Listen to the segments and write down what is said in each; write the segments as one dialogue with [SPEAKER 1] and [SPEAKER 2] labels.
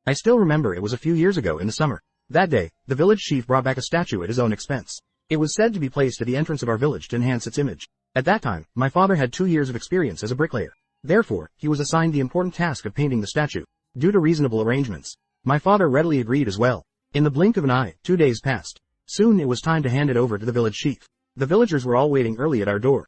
[SPEAKER 1] I still remember it was a few years ago in the summer. That day, the village chief brought back a statue at his own expense. It was said to be placed at the entrance of our village to enhance its image. At that time, my father had 2 years of experience as a bricklayer. Therefore, he was assigned the important task of painting the statue. Due to reasonable arrangements, my father readily agreed as well. In the blink of an eye, 2 days passed. Soon it was time to hand it over to the village chief. The villagers were all waiting early at our door.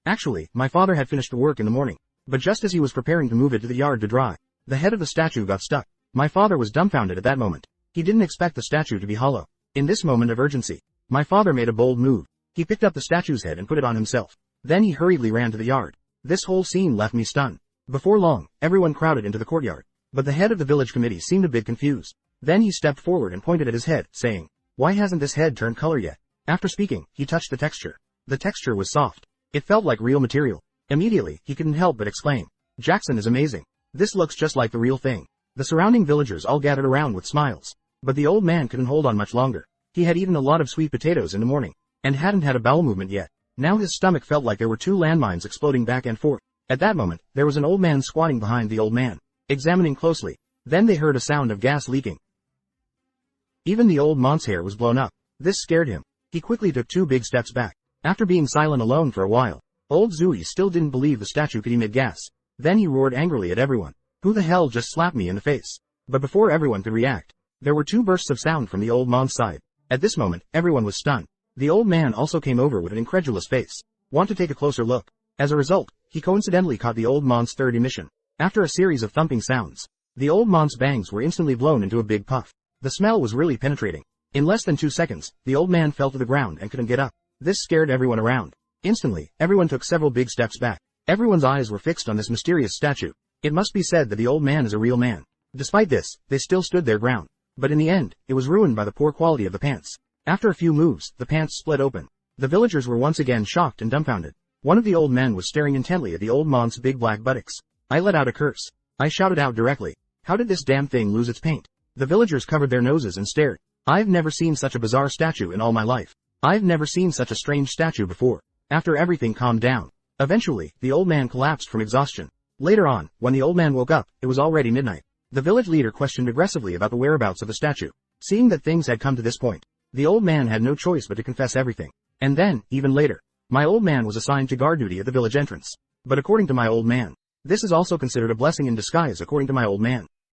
[SPEAKER 1] Actually, my father had finished the work in the morning, but just as he was preparing to move it to the yard to dry, the head of the statue got stuck. My father was dumbfounded at that moment. He didn't expect the statue to be hollow. In this moment of urgency, my father made a bold move. He picked up the statue's head and put it on himself. Then he hurriedly ran to the yard. This whole scene left me stunned. Before long, everyone crowded into the courtyard. But the head of the village committee seemed a bit confused. Then he stepped forward and pointed at his head, saying, "Why hasn't this head turned color yet?" After speaking, he touched the texture. The texture was soft. It felt like real material. Immediately, he couldn't help but exclaim, "Jackson is amazing. This looks just like the real thing." The surrounding villagers all gathered around with smiles. But the old man couldn't hold on much longer. He had eaten a lot of sweet potatoes in the morning, and hadn't had a bowel movement yet. Now his stomach felt like there were 2 landmines exploding back and forth. At that moment, there was an old man squatting behind the old man, examining closely. Then they heard a sound of gas leaking. Even the old man's hair was blown up. This scared him. He quickly took 2 big steps back. After being silent alone for a while, old Zui still didn't believe the statue could emit gas. Then he roared angrily at everyone. "Who the hell just slapped me in the face?" But before everyone could react, there were 2 bursts of sound from the old man's side. At this moment, everyone was stunned. The old man also came over with an incredulous face. "Want to take a closer look?" As a result, he coincidentally caught the old man's third emission. After a series of thumping sounds, the old man's bangs were instantly blown into a big puff. The smell was really penetrating. In less than 2 seconds, the old man fell to the ground and couldn't get up. This scared everyone around. Instantly, everyone took several big steps back. Everyone's eyes were fixed on this mysterious statue. It must be said that the old man is a real man. Despite this, they still stood their ground. But in the end, it was ruined by the poor quality of the pants. After a few moves, the pants split open. The villagers were once again shocked and dumbfounded. One of the old men was staring intently at the old man's big black buttocks. I let out a curse. I shouted out directly, "How did this damn thing lose its paint?" The villagers covered their noses and stared. I've never seen such a bizarre statue in all my life. I've never seen such a strange statue before. After everything calmed down, eventually, the old man collapsed from exhaustion. Later on, when the old man woke up, it was already midnight. The village leader questioned aggressively about the whereabouts of the statue. Seeing that things had come to this point, the old man had no choice but to confess everything. And then, even later, my old man was assigned to guard duty at the village entrance. But according to my old man, this is also considered a blessing in disguise according to my old man.